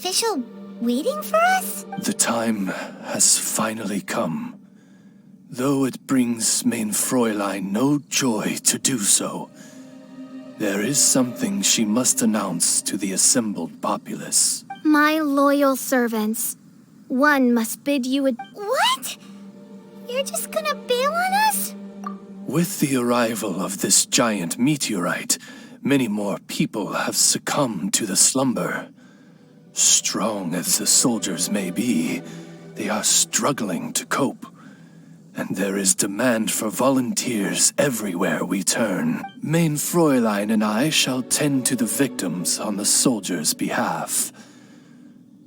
Fischl waiting for us? The time has finally come. Though it brings main Fräulein no joy to do so, there is something she must announce to the assembled populace. My loyal servants, one must bid you a... What? You're just gonna bail on us? With the arrival of this giant meteorite, many more people have succumbed to the slumber. Strong as the soldiers may be, they are struggling to cope. And there is demand for volunteers everywhere we turn. Main Fräulein and I shall tend to the victims on the soldiers' behalf.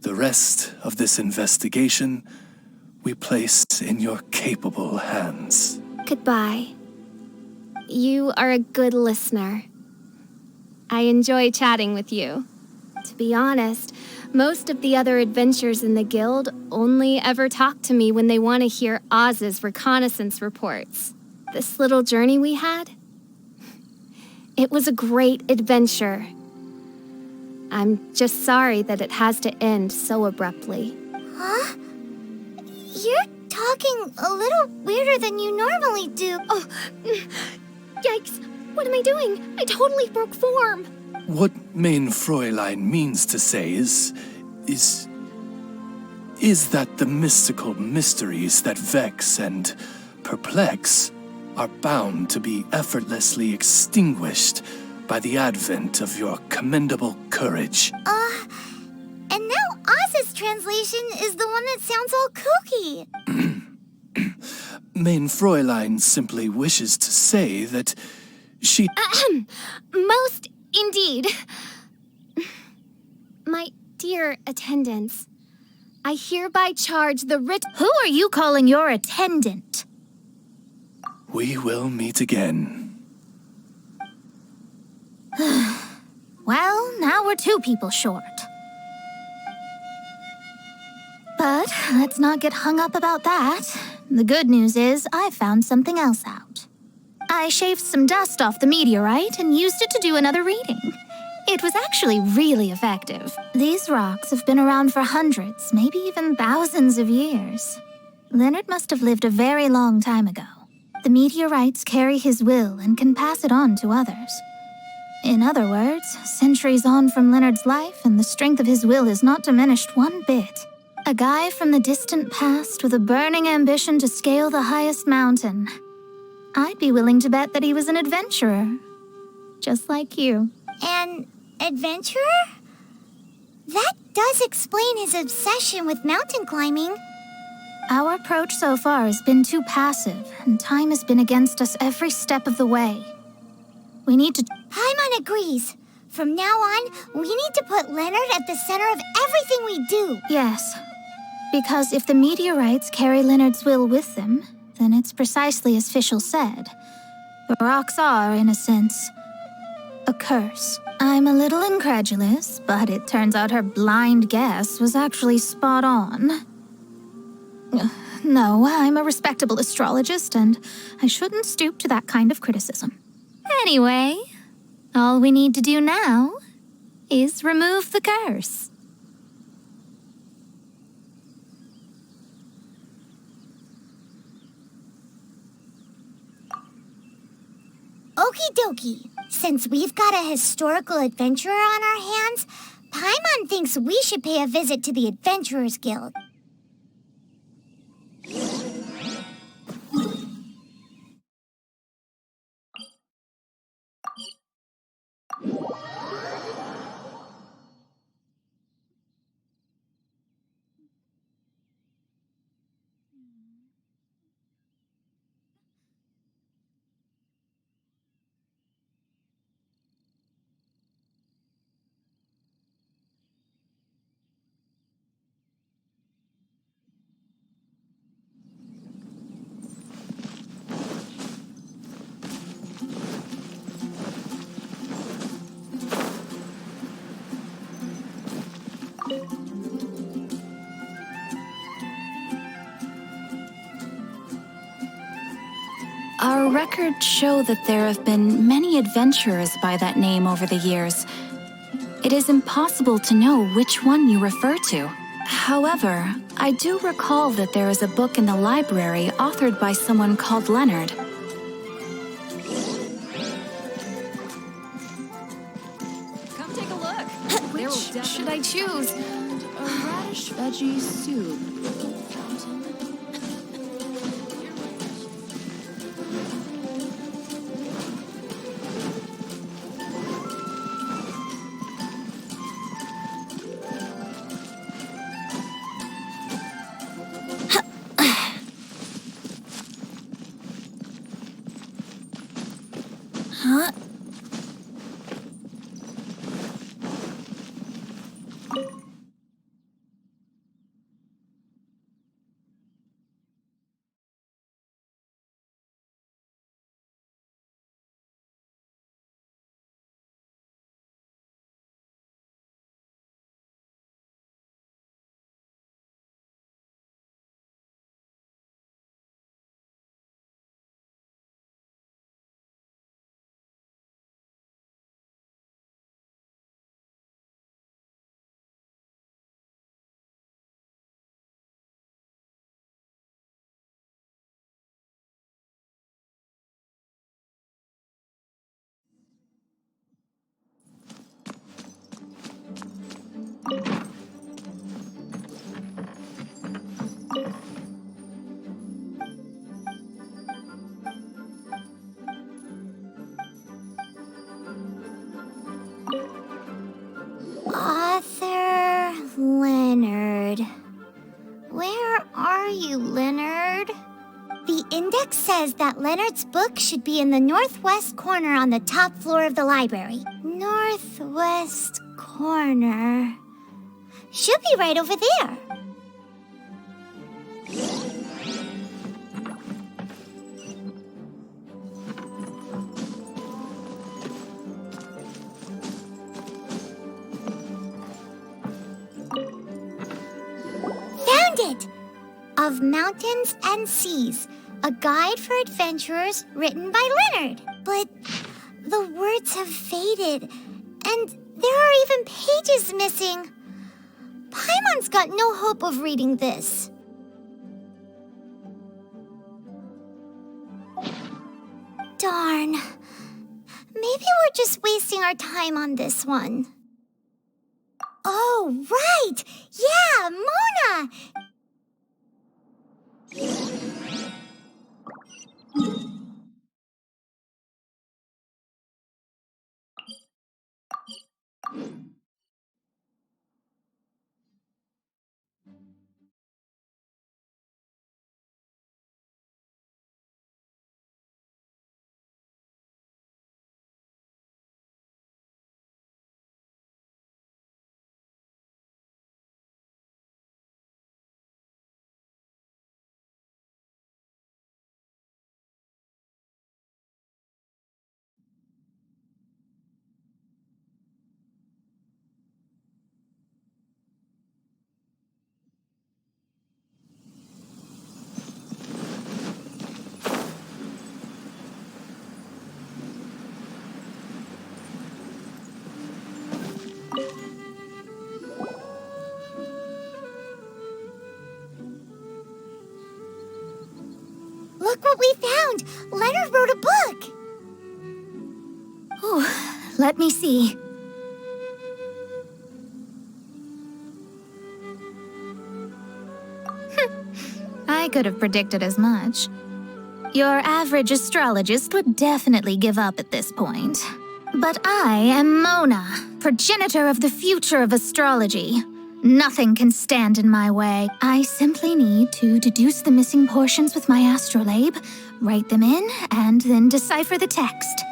The rest of this investigation we place in your capable hands. Goodbye. You are a good listener. I enjoy chatting with you. To be honest, most of the other adventurers in the guild only ever talk to me when they want to hear Oz's reconnaissance reports. This little journey we had, it was a great adventure. I'm just sorry that it has to end so abruptly. Huh? You're talking a little weirder than you normally do. Oh, yikes. What am I doing? I totally broke form. What main Fräulein means to say is that the mystical mysteries that vex and perplex are bound to be effortlessly extinguished by the advent of your commendable courage. And now Oz's translation is the one that sounds all kooky. Main Fräulein simply wishes to say that she... Most indeed. My dear attendants, I hereby charge the writ... Who are you calling your attendant? We will meet again. Well, now we're 2 people short. But let's not get hung up about that. The good news is I found something else out. I shaved some dust off the meteorite and used it to do another reading. It was actually really effective. These rocks have been around for hundreds, maybe even thousands of years. Leonard must have lived a very long time ago. The meteorites carry his will and can pass it on to others. In other words, centuries on from Leonard's life, and the strength of his will is not diminished one bit. A guy from the distant past with a burning ambition to scale the highest mountain. I'd be willing to bet that he was an adventurer. Just like you. An adventurer? That does explain his obsession with mountain climbing. Our approach so far has been too passive, and time has been against us every step of the way. We need to... Paimon agrees. From now on, we need to put Leonard at the center of everything we do. Yes. Because if the meteorites carry Leonard's will with them, then it's precisely as Fischl said. The rocks are, in a sense, a curse. I'm a little incredulous, but it turns out her blind guess was actually spot on. No, I'm a respectable astrologist, and I shouldn't stoop to that kind of criticism. Anyway, all we need to do now is remove the curse. Okie dokie. Since we've got a historical adventurer on our hands, Paimon thinks we should pay a visit to the Adventurers Guild. Our records show that there have been many adventurers by that name over the years. It is impossible to know which one you refer to. However, I do recall that there is a book in the library authored by someone called Leonard. Come take a look. Which should I choose? A radish veggie soup. Huh? Author Leonard. Where are you, Leonard? The index says that Leonard's book should be in the northwest corner on the top floor of the library. Northwest corner. Should be right over there. Found it! Of Mountains and Seas, a guide for adventurers written by Leonard. But the words have faded, and there are even pages missing. Paimon's got no hope of reading this. Darn. Maybe we're just wasting our time on this one. Oh, right! Yeah, Mona! Look what we found! Leonard wrote a book! Oh, let me see. I could have predicted as much. Your average astrologist would definitely give up at this point. But I am Mona, progenitor of the future of astrology. Nothing can stand in my way. I simply need to deduce the missing portions with my astrolabe, write them in, and then decipher the text.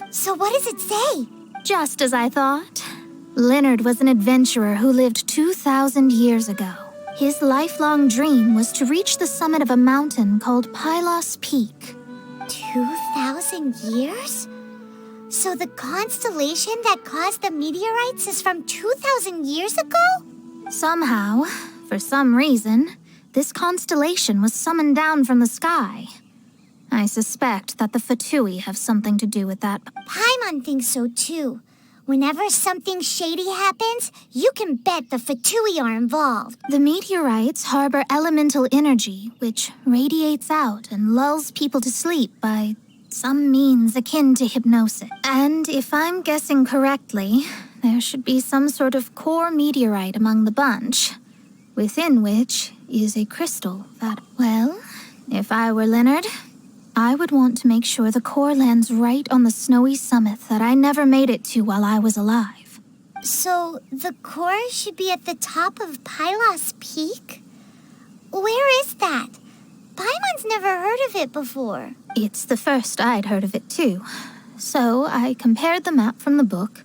So what does it say? Just as I thought. Leonard was an adventurer who lived 2,000 years ago. His lifelong dream was to reach the summit of a mountain called Pylos Peak. 2,000 years? So the constellation that caused the meteorites is from 2,000 years ago? Somehow, for some reason, this constellation was summoned down from the sky. I suspect that the Fatui have something to do with that. Paimon thinks so too. Whenever something shady happens, you can bet the Fatui are involved. The meteorites harbor elemental energy, which radiates out and lulls people to sleep by some means akin to hypnosis. And if I'm guessing correctly, there should be some sort of core meteorite among the bunch, within which is a crystal that, well, if I were Leonard, I would want to make sure the core lands right on the snowy summit that I never made it to while I was alive. So the core should be at the top of Pylos Peak? Where is that? Paimon's never heard of it before. It's the first I'd heard of it too. So I compared the map from the book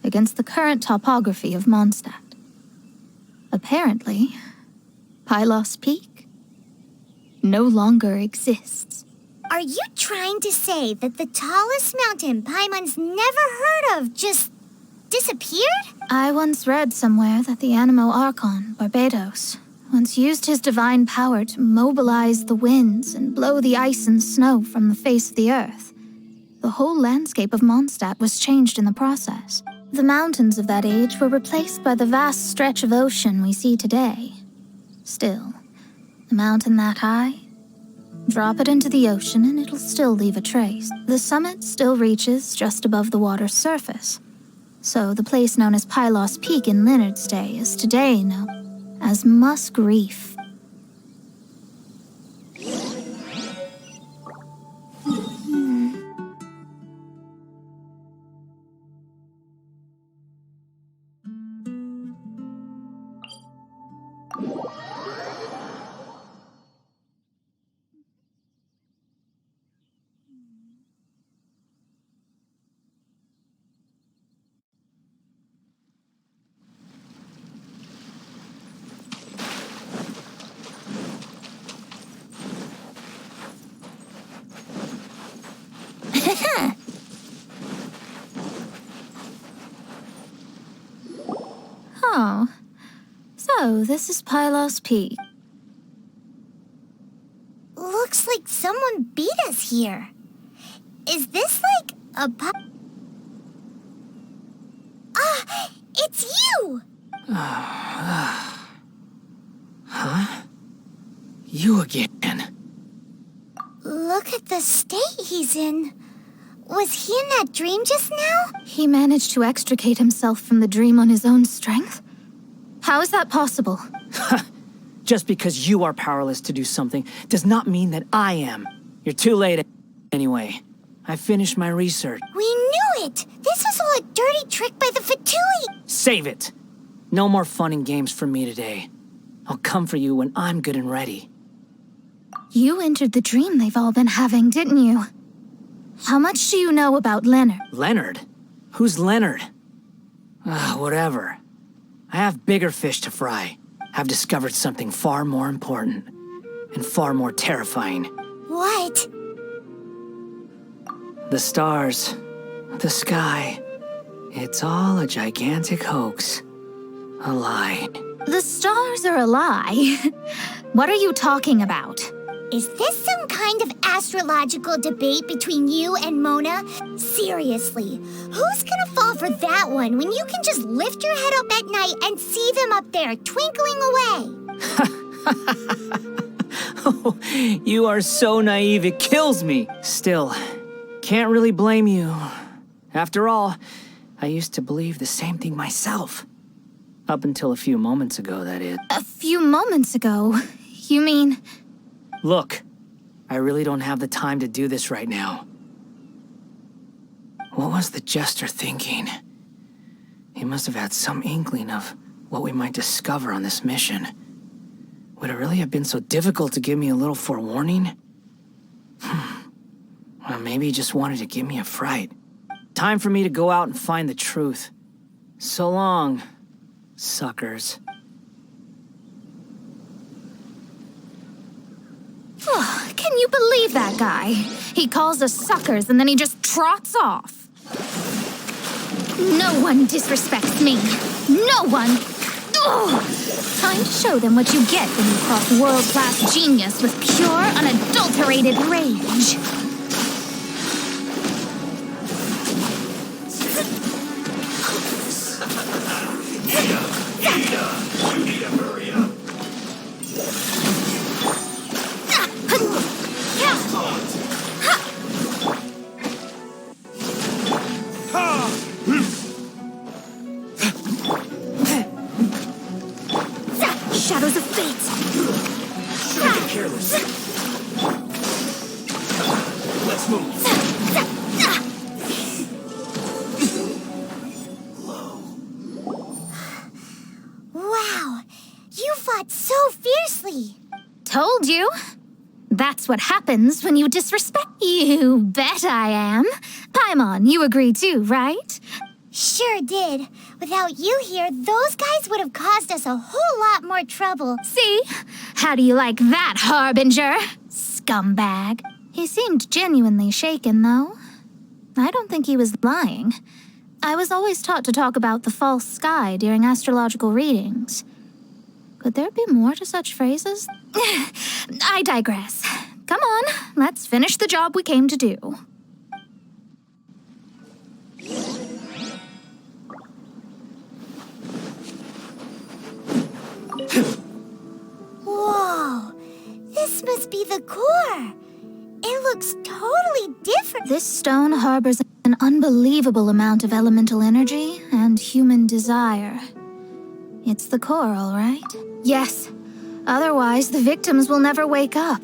against the current topography of Mondstadt. Apparently, Pylos Peak no longer exists. Are you trying to say that the tallest mountain Paimon's never heard of just disappeared? I once read somewhere that the Animo Archon, Barbados, once used his divine power to mobilize the winds and blow the ice and snow from the face of the earth. The whole landscape of Mondstadt was changed in the process. The mountains of that age were replaced by the vast stretch of ocean we see today. Still, a mountain that high, drop it into the ocean and it'll still leave a trace. The summit still reaches just above the water's surface. So the place known as Pylos Peak in Leonard's day is today known as Musk Reef. Oh, so this is Pylos Peak. Looks like someone beat us here. Is this like a it's you! Huh? You again. Look at the state he's in. Was he in that dream just now? He managed to extricate himself from the dream on his own strength? How is that possible? Just because you are powerless to do something does not mean that I am. You're too late anyway. I finished my research. We knew it! This was all a dirty trick by the Fatui! Save it! No more fun and games for me today. I'll come for you when I'm good and ready. You entered the dream they've all been having, didn't you? How much do you know about Leonard? Leonard? Who's Leonard? Whatever. I have bigger fish to fry. I've discovered something far more important and far more terrifying. What? The stars, the sky, it's all a gigantic hoax. A lie. The stars are a lie. What are you talking about? Is this some kind of astrological debate between you and Mona? Seriously, who's gonna fall for that one when you can just lift your head up at night and see them up there twinkling away? Oh, you are so naive, it kills me. Still, can't really blame you. After all, I used to believe the same thing myself. Up until a few moments ago, that is. A few moments ago? You mean... Look, I really don't have the time to do this right now. What was the jester thinking? He must have had some inkling of what we might discover on this mission. Would it really have been so difficult to give me a little forewarning? Or maybe he just wanted to give me a fright. Time for me to go out and find the truth. So long, suckers. Can you believe that guy? He calls us suckers and then he just trots off. No one disrespects me. No one. Time to show them what you get when you cross world-class genius with pure, unadulterated rage. Shadows of fate. Sure, be careless. Let's move. Wow, you fought so fiercely. Told you. That's what happens when you disrespect. You bet I am. Paimon, you agree too, right? Sure did. Without you here, those guys would have caused us a whole lot more trouble. See? How do you like that, Harbinger? Scumbag. He seemed genuinely shaken, though. I don't think he was lying. I was always taught to talk about the false sky during astrological readings. Could there be more to such phrases? I digress. Come on, let's finish the job we came to do. Whoa, this must be the core. It looks totally different. This stone harbors an unbelievable amount of elemental energy and human desire. It's the core, all right? Yes. Otherwise, the victims will never wake up.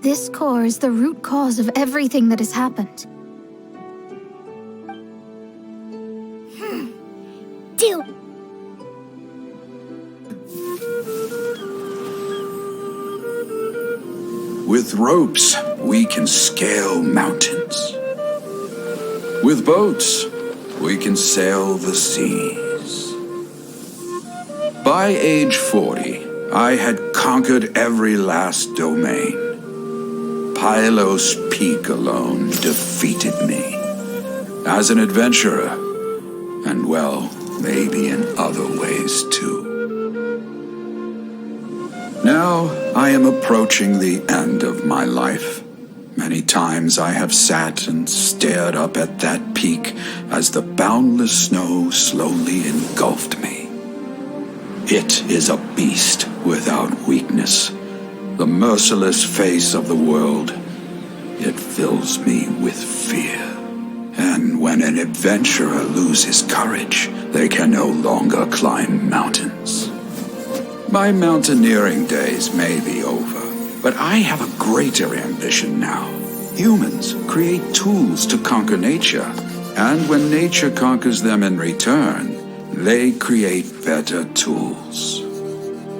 This core is the root cause of everything that has happened. Do. With ropes, we can scale mountains. With boats, we can sail the seas. By age 40, I had conquered every last domain. Pylos Peak alone defeated me. As an adventurer, and well, maybe in other ways too. Now I am approaching the end of my life. Many times I have sat and stared up at that peak as the boundless snow slowly engulfed me. It is a beast without weakness, the merciless face of the world. It fills me with fear. And when an adventurer loses courage, they can no longer climb mountains. My mountaineering days may be over, but I have a greater ambition now. Humans create tools to conquer nature, and when nature conquers them in return, they create better tools.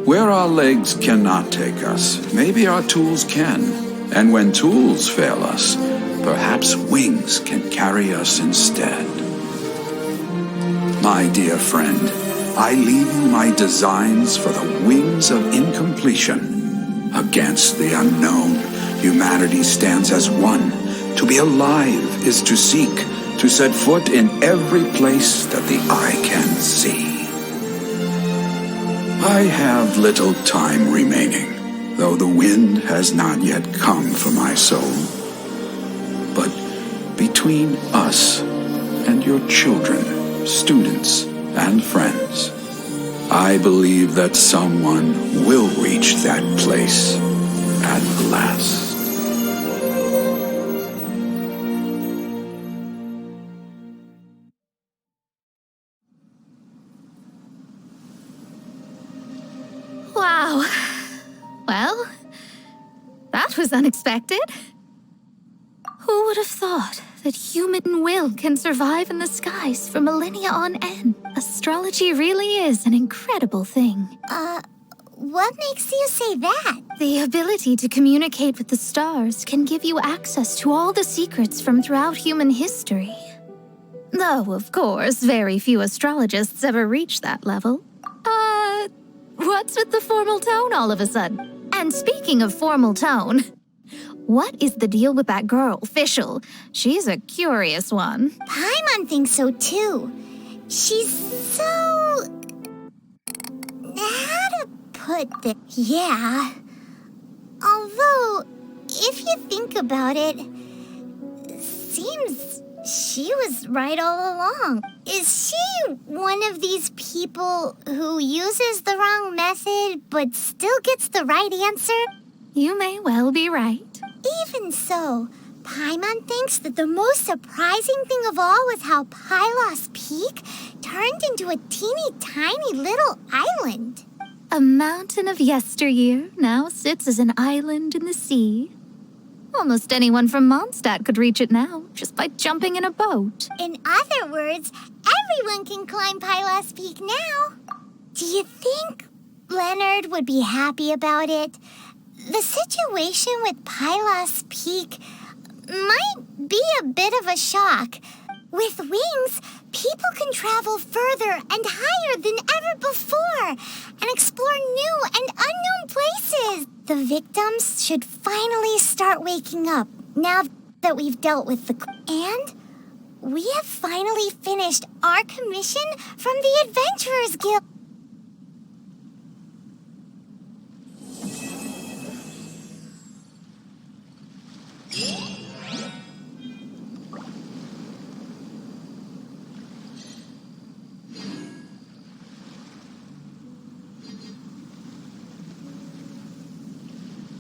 Where our legs cannot take us, maybe our tools can. And when tools fail us, perhaps wings can carry us instead. My dear friend, I leave you my designs for the wings of incompletion. Against the unknown, humanity stands as one. To be alive is to seek, to set foot in every place that the eye can see. I have little time remaining, though the wind has not yet come for my soul. But between us and your children, students, and friends, I believe that someone will reach that place at last. Wow. Well, that was unexpected. Who would have thought that human will can survive in the skies for millennia on end? Astrology really is an incredible thing. What makes you say that? The ability to communicate with the stars can give you access to all the secrets from throughout human history. Though, of course, very few astrologists ever reach that level. What's with the formal tone all of a sudden? And speaking of formal tone, what is the deal with that girl, Fischl? She's a curious one. Paimon thinks so too. She's so... how to put this? Yeah. Although, if you think about it, seems she was right all along. Is she one of these people who uses the wrong method but still gets the right answer? You may well be right. Even so, Paimon thinks that the most surprising thing of all was how Pylos Peak turned into a teeny tiny little island. A mountain of yesteryear now sits as an island in the sea. Almost anyone from Mondstadt could reach it now, just by jumping in a boat. In other words, everyone can climb Pylos Peak now. Do you think Leonard would be happy about it? The situation with Pylos Peak might be a bit of a shock. With wings, people can travel further and higher than ever before and explore new and unknown places. The victims should finally start waking up now that we've dealt with the... And we have finally finished our commission from the Adventurers Guild.